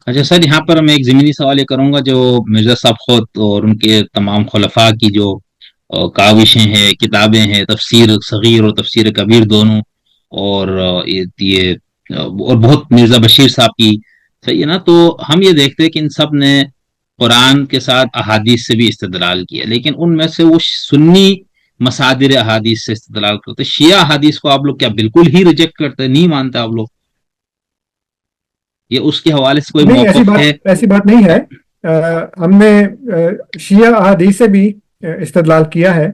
اچھا سر، یہاں پر میں ایک ضمنی سوال یہ کروں گا، جو مرزا صاحب خود اور ان کے تمام خلفاء کی جو کاوشیں ہیں، کتابیں ہیں، تفسیر صغیر اور تفسیر کبیر دونوں، اور اور بہت مرزا بشیر صاحب کی، صحیح ہے نا؟ تو ہم یہ دیکھتے ہیں کہ ان سب نے قرآن کے ساتھ احادیث سے بھی استدلال کیا، لیکن ان میں سے وہ سنی مصادر احادیث سے استدلال کرتے، شیعہ احادیث کو آپ لوگ کیا بالکل ہی ریجیکٹ کرتے، نہیں مانتے آپ لوگ؟ یہ اس کے حوالے سے کوئی نہیں، موقف ہے؟ ایسی بات نہیں ہے۔ ہم نے شیعہ احادیث سے بھی استدلال کیا ہے،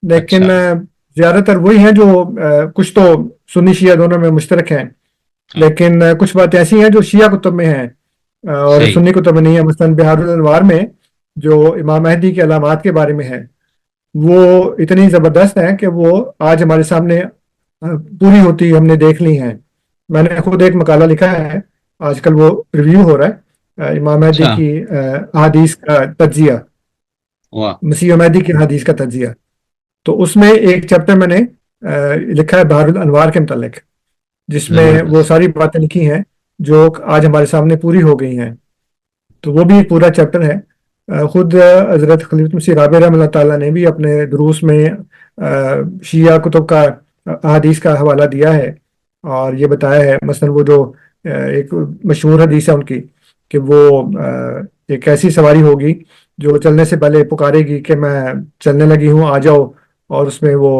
لیکن اچھا، زیادہ تر وہی ہیں جو کچھ تو سنی شیعہ دونوں میں مشترک ہیں، ہاں، لیکن کچھ باتیں ایسی ہیں جو شیعہ کتب میں ہیں اور صحیح، سنی کتب میں نہیں ہے۔ مثلاً بہار الانوار میں جو امام مہدی کے علامات کے بارے میں ہے، وہ اتنی زبردست ہیں کہ وہ آج ہمارے سامنے پوری ہوتی ہم نے دیکھ لی ہیں۔ میں نے خود ایک مقالہ لکھا ہے، آج کل وہ ریویو ہو رہا ہے، امام مہدی اچھا، کی احادیث کا تجزیہ، واہ، مسیح مہدی کی احادیث کا تجزیہ۔ تو اس میں ایک چیپٹر میں نے لکھا ہے بہار الانوار کے متعلق، جس میں وہ زبردست، ساری باتیں لکھی ہیں جو آج ہمارے سامنے پوری ہو گئی ہیں۔ تو وہ بھی ایک پورا چیپٹر ہے۔ خود حضرت خلیفۃ مسیح رابع رحمۃ اللہ تعالیٰ نے بھی اپنے دروس میں شیعہ کتب کا احادیث کا حوالہ دیا ہے، اور یہ بتایا ہے مثلا وہ جو ایک مشہور حدیث ہے ان کی، کہ وہ ایک ایسی سواری ہوگی جو چلنے سے پہلے پکارے گی کہ میں چلنے لگی ہوں، آ جاؤ، اور اس میں وہ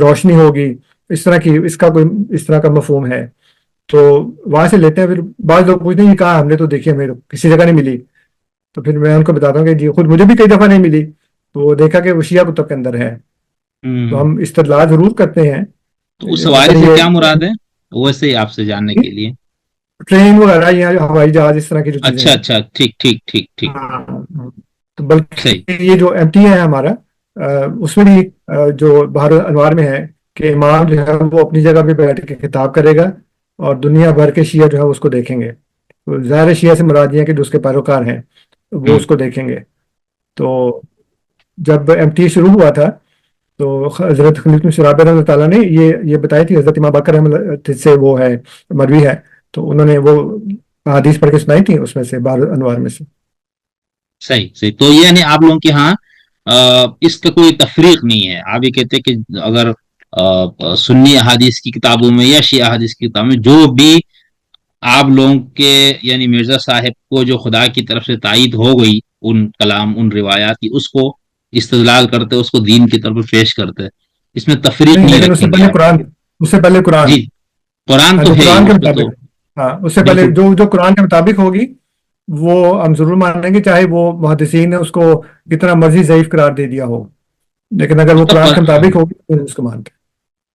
روشنی ہوگی، اس کا کوئی اس طرح کا مفہوم ہے۔ تو وہاں سے لیتے ہیں۔ پھر بعض لوگ پوچھتے ہیں کہ کہا ہم نے تو دیکھی، ہمیں کسی جگہ نہیں ملی۔ تو پھر میں ان کو بتاتا ہوں کہ جی خود مجھے بھی کئی دفعہ نہیں ملی، تو وہ دیکھا کہ وہ شیعہ کتب کے اندر ہے۔ تو ہوں، ہم استدلال ضرور کرتے ہیں۔ تو اس حوالے مثلا سے کیا یہ مراد ہے؟ ویسے ہی آپ سے جاننے کے لیے۔ ٹرین وغیرہ یا ہوائی جہاز، اس طرح کی جو چیزیں اچھا ہیں۔ اچھا، ٹھیک ٹھیک ٹھیک ٹھیک، ہاں، تو صحیح، بلکہ یہ جو ایم ٹی ہے ہمارا، اس میں بھی جو بہار انوار میں ہے کہ امام جو ہے وہ اپنی جگہ پہ بیٹھ کے خطاب کرے گا، اور دنیا بھر کے شیعہ جو ہے اس کو دیکھیں گے۔ تو ظاہر شیعہ سے مراد یہ ہے کہ جو اس کے پیروکار ہیں وہ ہوں، اس کو دیکھیں گے۔ تو جب ایم ٹی شروع ہوا تھا تو حضرت خلیفۃ مسیح رابع رحمۃ اللہ تعالیٰ نے یہ بتائی تھی، حضرت امام بکر رحمۃ اللہ سے وہ ہے، مروی ہے، تو انہوں نے وہ حدیث پڑھ کے سنائی تھی، اس میں سے بہار انوار میں سے۔ صحیح صحیح، تو یہ یعنی آپ لوگوں کے ہاں اس کا کوئی تفریق نہیں ہے؟ آپ یہ کہتے ہیں کہ اگر سنی احادیث کی کتابوں میں یا شیعہ احادیث کی کتابوں میں جو بھی آپ لوگوں کے یعنی مرزا صاحب کو جو خدا کی طرف سے تائید ہو گئی، ان کلام، ان روایات کی، اس کو استدلال کرتے، اس کو دین کی طرف پیش کرتے، اس میں تفریق نہیں، نہیں لیکن اس سے رکھیں گے پہلے آپ؟ قرآن، اس سے پہلے قرآن، جی، قرآن ہاں، تو جو ہے ہی قرآن کے اس پہ تو، مطابق، ہاں اس سے پہلے بالکل، جو قرآن کے مطابق ہوگی وہ ہم ضرور مانیں گے، چاہے وہ محدثین نے اس کو کتنا مرضی ضعیف قرار دے دیا ہو، لیکن اگر وہ قرآن کے مطابق ہوگی تو اس کو مانتے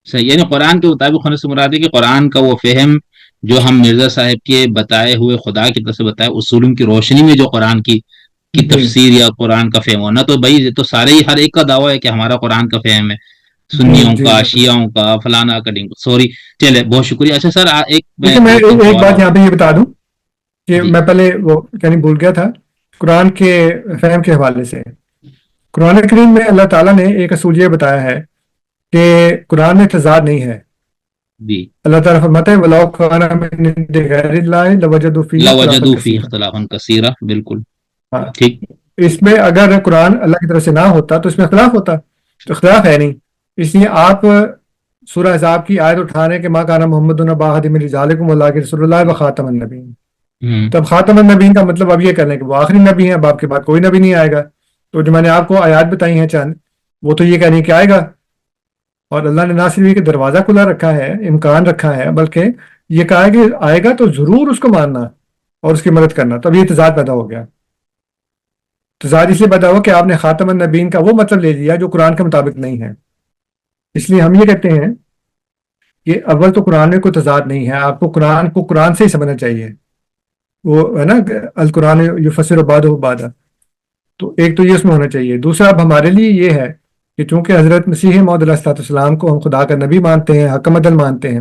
صحیح، یعنی قرآن کے مطابق ہونے سے مراد ہے کہ قرآن کا وہ فہم جو ہم مرزا صاحب کے بتائے ہوئے، خدا کی طرف سے بتائے اصولوں کی روشنی میں جو قرآن کی ہیں۔ جی تفسیر یا قرآن کا فہم ہونا، تو بھائی یہ تو سارے ہی ہر ایک کا دعویٰ ہے کہ ہمارا قرآن کا فہم ہے، جی سنیوں جی کا، بالکل۔ شیعوں کا، فلانا کا، سوری، چلے بہت شکریہ۔ اچھا سر، ایک میں دیکھیے میں ایک ایک سوال بات اور، یہاں پہ یہ بتا دوں کہ جی، میں پہلے وہ کہنی بھول گیا تھا، قرآن کے فہم کے حوالے سے قرآن کریم میں اللہ تعالیٰ نے ایک اصول یہ بتایا ہے کہ قرآن میں تضاد نہیں ہے۔ جی، اللہ تعالیٰ فرماتا ہے وَلَوْ كَانَ مِنْ عِنْدِ غَيْرِ اللَّهِ لَوَجَدُوا فِيهِ اخْتِلَافًا لَوَجَدُوا فِيهِ كَثِيرًا۔ اخْتِلَافًا كَثِيرًا، بالکل ہاں، ٹھیک، اس میں اگر قرآن اللہ کی طرف سے نہ ہوتا تو اس میں اختلاف ہوتا، تو اختلاف ہے نہیں۔ اس لیے آپ سورہ احزاب کی آیت اٹھانے کے ماں کانا محمد ابا احد من رجالکم ولکن رسول اللہ و خاتم النبیین، ہوں، تب خاتم النبیین کا مطلب اب یہ کرنے کہ وہ آخری نبی ہیں، اب آپ کے بعد کوئی نبی نہیں آئے گا۔ تو جو میں نے آپ کو آیات بتائی ہیں چند، وہ تو یہ کہنے کہ آئے گا، اور اللہ نے نہ صرف یہ کہ دروازہ کھلا رکھا ہے، امکان رکھا ہے، بلکہ یہ کہا ہے کہ آئے گا تو ضرور اس کو ماننا اور اس کی مدد کرنا۔ تب یہ تضاد پیدا ہو گیا۔ تضاد اس لیے پیدا ہوا کہ آپ نے خاتم النبیین کا وہ مطلب لے لیا جو قرآن کے مطابق نہیں ہے۔ اس لیے ہم یہ کہتے ہیں کہ اول تو قرآن میں کوئی تضاد نہیں ہے، آپ کو قرآن سے ہی سمجھنا چاہیے۔ وہ ہے نا القرآن یفسر بعضہ بعضا، تو ایک تو یہ اس میں ہونا چاہیے۔ دوسرا اب ہمارے لیے یہ ہے کہ چونکہ حضرت مسیح موعود علیہ الصلوۃ والسلام کو ہم خدا کا نبی مانتے ہیں، حکم عدل مانتے ہیں،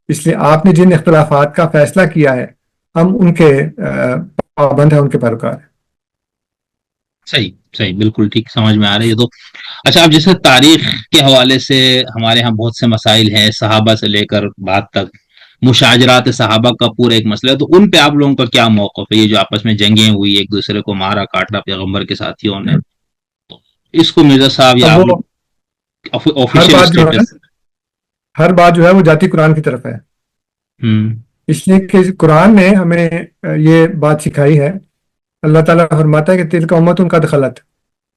اس لیے آپ نے جن اختلافات کا فیصلہ کیا ہے ہم ان کے پابند ہیں، ان کے پیروکار ہیں۔ صحیح صحیح، بالکل ٹھیک، سمجھ میں آ رہی ہے تو۔ اچھا، اب جیسے تاریخ کے حوالے سے ہمارے ہاں بہت سے مسائل ہیں، صحابہ سے لے کر بعد تک، مشاجرات صحابہ کا پورا ایک مسئلہ ہے، تو ان پہ آپ لوگوں کا کیا موقف ہے؟ یہ جو آپس میں جنگیں ہوئی، ایک دوسرے کو مارا کاٹا پیغمبر کے ساتھیوں نے، تو اس کو مرزا صاحب یا اب آپ وہ لوگ ہر آفیشیل بات جو ہے اسٹیٹس؟ ہر بات جو ہے وہ جاتی قرآن کی طرف ہے، ہوں اس لیے کہ قرآن نے ہمیں یہ بات سکھائی ہے۔ اللہ تعالیٰ فرماتا ہے کہ تلک امت قد خلت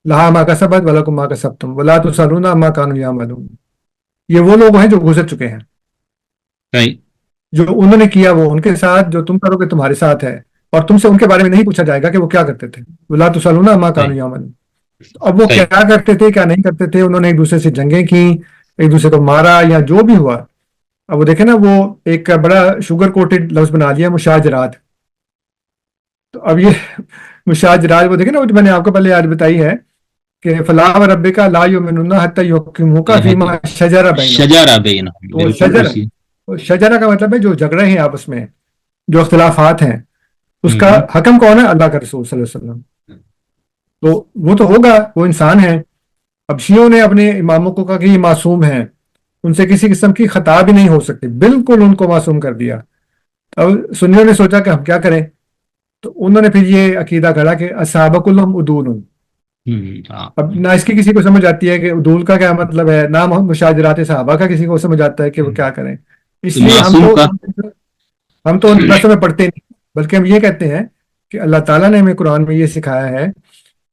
لہا ما کسبت ولکم ما کسبتم ولا تسألون عما کانوا یعملون۔ یہ وہ لوگ ہیں جو گزر چکے ہیں، صحیح جو انہوں نے کیا وہ ان کے ساتھ، جو تم کرو گے تمہارے ساتھ ہے، اور تم سے ان کے بارے میں نہیں پوچھا جائے گا کہ وہ کیا کرتے تھے۔ ولا تسألون عما صحیح کانوا یعملون۔ اب وہ صحیح کیا کرتے تھے کیا نہیں کرتے تھے، انہوں نے ایک دوسرے سے جنگیں کی، ایک دوسرے کو مارا یا جو بھی ہوا۔ اب وہ دیکھیں نا، وہ ایک بڑا شوگر کوٹڈ لفظ بنا لیا مشاجرات۔ تو اب یہ مشاجرات، وہ دیکھیں نا، وہ جو میں نے آپ کو پہلے آج بتائی ہے کہ فلاح و رب کا لا یؤمنون حتی یحکموک فیما شجر بینہم۔ شجارہ بینہم، تو بالکل شجر، اسی. شجرہ کا مطلب ہے جو جھگڑے ہیں آپس میں، جو اختلافات ہیں، اس کا ہوں حکم کون ہے؟ اللہ کا رسول صلی اللہ علیہ وسلم۔ تو وہ تو ہوگا، وہ انسان ہے۔ اب شیعوں نے اپنے اماموں کو کہا کہ یہ معصوم ہیں، ان سے کسی قسم کی خطا بھی نہیں ہو سکتی، بالکل ان کو معصوم کر دیا۔ اب سنیوں نے سوچا کہ ہم کیا کریں، تو انہوں نے پھر یہ عقیدہ گھڑا کہ اصحابہ کلہم عدول۔ ہاں اب نہ اس کی کسی کو سمجھ آتی ہے کہ عدول کا کیا مطلب ہے، نہ مشاجرات صحابہ کا کسی کو سمجھ آتا ہے کہ وہ کیا کریں۔ اس تو لیے معصوم کا ہم تو ان بحثوں میں پڑھتے نہیں، بلکہ ہم یہ کہتے ہیں کہ اللہ تعالیٰ نے ہمیں قرآن میں یہ سکھایا ہے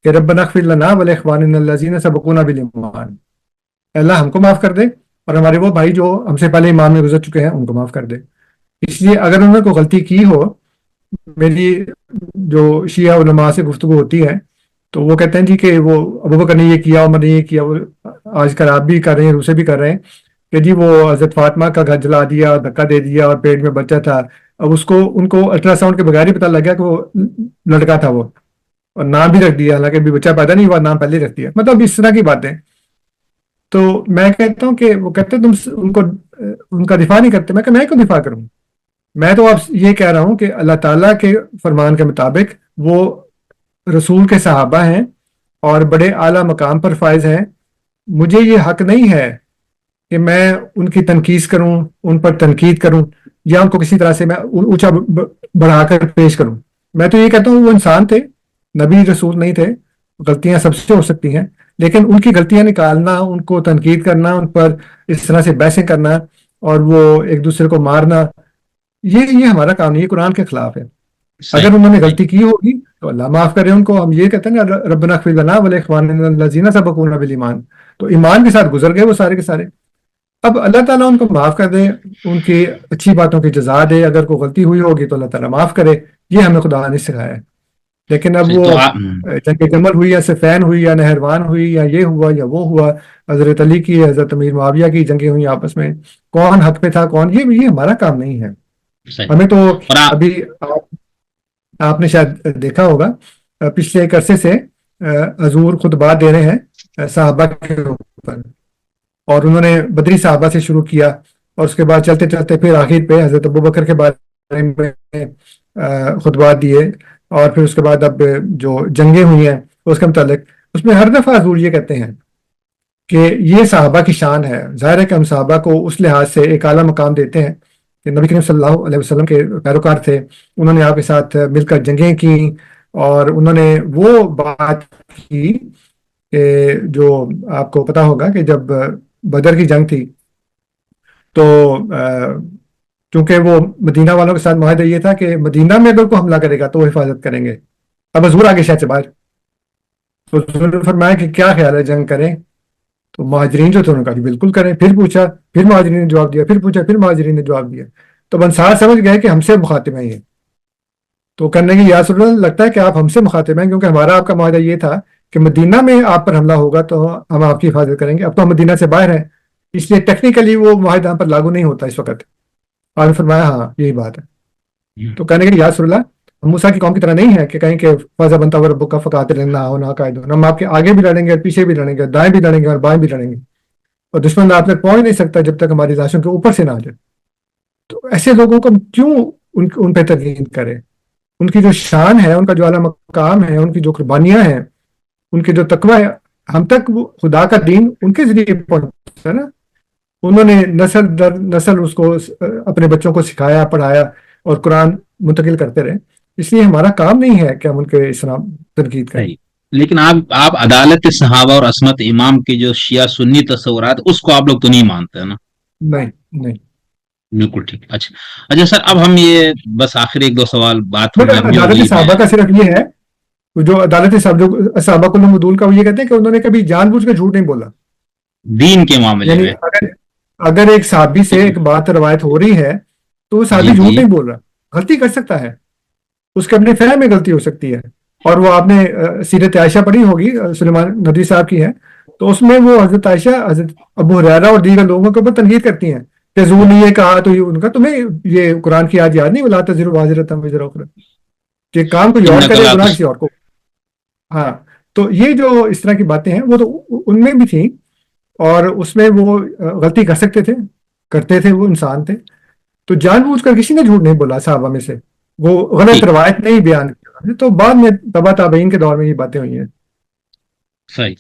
کہ ربنا اغفر لنا ولاخواننا الذین سبقونا بالایمان، اللہ ہم کو معاف کر دے اور ہمارے وہ بھائی جو ہم سے پہلے ایمان میں گزر چکے ہیں ان کو معاف کر دے۔ اس لیے اگر انہوں نے کوئی غلطی کی ہو، میری جو شیعہ علماء سے گفتگو ہوتی ہے تو وہ کہتے ہیں جی کہ وہ ابوبکر نے یہ کیا، عمر نے یہ کیا، وہ آج کل آپ بھی کر رہے ہیں، روسے بھی کر رہے ہیں کہ جی وہ حضرت فاطمہ کا گھر جلا دیا، دھکا دے دیا اور پیٹ میں بچہ تھا، اب ان کو الٹرا ساؤنڈ کے بغیر ہی پتہ لگ گیا کہ وہ لڑکا تھا وہ، اور نام بھی رکھ دیا، حالانکہ ابھی بچہ پیدا نہیں ہوا، نام پہلے رکھ دیا۔ مطلب اس طرح کی باتیں۔ تو میں کہتا ہوں کہ وہ کہتے تم ان کا دفاع نہیں کرتے، میں کہ میں کیوں دفاع کروں؟ میں تو آپ یہ کہہ رہا ہوں کہ اللہ تعالیٰ کے فرمان کے مطابق وہ رسول کے صحابہ ہیں اور بڑے اعلیٰ مقام پر فائز ہیں، مجھے یہ حق نہیں ہے کہ میں ان کی تنقید کروں، ان پر تنقید کروں، یا ان کو کسی طرح سے میں اونچا بڑھا کر پیش کروں۔ میں تو یہ کہتا ہوں وہ انسان تھے، نبی رسول نہیں تھے، غلطیاں سب سے ہو سکتی ہیں، لیکن ان کی غلطیاں نکالنا، ان کو تنقید کرنا، ان پر اس طرح سے بحثیں کرنا اور وہ ایک دوسرے کو مارنا، یہ ہمارا کام نہیں، یہ قرآن کے خلاف ہے۔ اگر انہوں نے غلطی کی ہوگی تو اللہ معاف کرے ان کو۔ ہم یہ کہتے ہیں نا ربنا اغفر لنا ولاخواننا الذین سبقونا بالایمان، تو ایمان کے ساتھ گزر گئے وہ سارے کے سارے۔ اب اللہ تعالیٰ ان کو معاف کر دے، ان کی اچھی باتوں کی جزا دے، اگر کوئی غلطی ہوئی ہوگی تو اللہ تعالیٰ معاف کرے، یہ ہمیں خدا نے سکھایا ہے۔ لیکن اب وہ تو جنگ جمل ہوئی یا صفین ہوئی یا نہروان ہوئی یا یہ ہوا یا وہ ہوا، حضرت علی کی حضرت امیر معاویہ کی جنگیں ہوئی آپس میں، کون حق پہ تھا کون، یہ ہمارا کام نہیں ہے۔ ہمیں تو ابھی آپ نے شاید دیکھا ہوگا پچھلے ایک عرصے سے حضور خطبات دے رہے ہیں صحابہ کے اوپر، اور انہوں نے بدری صحابہ سے شروع کیا، اور اس کے بعد چلتے چلتے پھر آخر پہ حضرت ابوبکر کے بارے میں خطبات دیے، اور پھر اس کے بعد اب جو جنگیں ہوئی ہیں اس کے متعلق، اس میں ہر دفعہ حضور یہ کہتے ہیں کہ یہ صحابہ کی شان ہے۔ ظاہر ہے کہ ہم صحابہ کو اس لحاظ سے ایک اعلیٰ مقام دیتے ہیں کہ نبی کریم صلی اللہ علیہ وسلم کے پیروکار تھے، انہوں نے آپ کے ساتھ مل کر جنگیں کی، اور انہوں نے وہ بات کی کہ جو آپ کو پتا ہوگا کہ جب بدر کی جنگ تھی تو چونکہ وہ مدینہ والوں کے ساتھ معاہدہ یہ تھا کہ مدینہ میں اگر کوئی حملہ کرے گا تو وہ حفاظت کریں گے۔ اب حضور آگے شہر سے باہر، تو حضور نے فرمایا کہ کیا خیال ہے جنگ کریں؟ تو مہاجرین جو تھے انہوں نے کہا بالکل کریں۔ پھر پوچھا، پھر مہاجرین نے جواب دیا، پھر پوچھا، پھر مہاجرین نے جواب دیا۔ تو انصار سمجھ گئے کہ ہم سے مخاطب ہیں یہ، تو کرنے کی یا رسول اللہ لگتا ہے کہ آپ ہم سے مخاطب ہیں، کیونکہ ہمارا آپ کا معاہدہ یہ تھا کہ مدینہ میں آپ پر حملہ ہوگا تو ہم آپ کی حفاظت کریں گے، اب تو ہم مدینہ سے باہر ہیں، اس لیے ٹیکنیکلی وہ معاہدہ ہم پر لاگو نہیں ہوتا اس وقت۔ آپ نے فرمایا ہاں یہی بات ہے۔ تو کہنے کے یا رسول اللہ ہم موسیٰ کی قوم کی طرح نہیں ہے کہ کہیں کہ فضا بنتا ہوا ربک فقاتل انہا ہونا قائد، ہم آپ کے آگے بھی لڑیں گے، پیچھے بھی لڑیں گے، دائیں بھی لڑیں گے اور بائیں بھی لڑیں گے، اور دشمن آپ تک پہنچ نہیں سکتا جب تک ہماری لاشوں کے اوپر سے نہ آ جائے۔ تو ایسے لوگوں کو ہم کیوں ان پہ تنقید کریں؟ ان کی جو شان ہے، ان کا جو اعلیٰ مقام ہے، ان کی جو قربانیاں ہیں، ان کے جو تقویٰ ہے، ہم تک وہ خدا کا دین ان کے ذریعے پہنچتا ہے نا۔ انہوں نے نسل در نسل اس کو اپنے بچوں کو سکھایا پڑھایا اور قرآن منتقل کرتے رہے. اس لیے ہمارا کام نہیں ہے کہ ہم ان کے اسلام تنقید کریں. صحیح. لیکن آپ عدالت صحابہ اور عصمت امام کے جو شیعہ سنی تصورات اس کو آپ لوگ تو نہیں مانتے ہیں نا؟ نہیں نہیں. بالکل ٹھیک. اچھا سر، اب ہم یہ بس آخر ایک دو سوال بات بٹ لمبی ہو عدالت گئی صحابہ کا صرف یہ ہے، جو عدالت صحابہ کلہم عدول کا وہ یہ کہتے ہیں کہ انہوں نے کبھی جان بوجھ کے جھوٹ نہیں بولا. دین کے معاملے یعنی میں. اگر ایک صحابی سے ایک بات روایت ہو رہی ہے تو وہ صحابی جی جھوٹ جی. نہیں بول رہا، غلطی کر سکتا ہے، اس کے اپنے فہم میں غلطی ہو سکتی ہے. اور وہ آپ نے سیرت عائشہ پڑھی ہوگی، سلیمان ندوی صاحب کی ہے، تو اس میں وہ حضرت عائشہ حضرت ابو ہریرہ اور دیگر لوگوں کے اوپر تنقید کرتی ہیں کہ حضور نے یہ کہا تو یہ ان کا تمہیں یہ قرآن کی آیت یاد نہیں، ولا تزر وازرۃ وزر اخرى، کہ کام کوئی اور انک کرے لا گناہ کسی اور کو. ہاں، تو یہ جو اس طرح کی باتیں ہیں وہ تو ان میں بھی تھیں، اور اس میں وہ غلطی کر سکتے تھے، کرتے تھے، وہ انسان تھے. تو جان بوجھ کر کسی نے جھوٹ نہیں بولا صحابہ میں سے، وہ غلط ٹھیک. روایت نہیں بیان کی. تو بعد میں تبا تابعین کے دور میں یہ باتیں ہوئی ہیں. صحیح.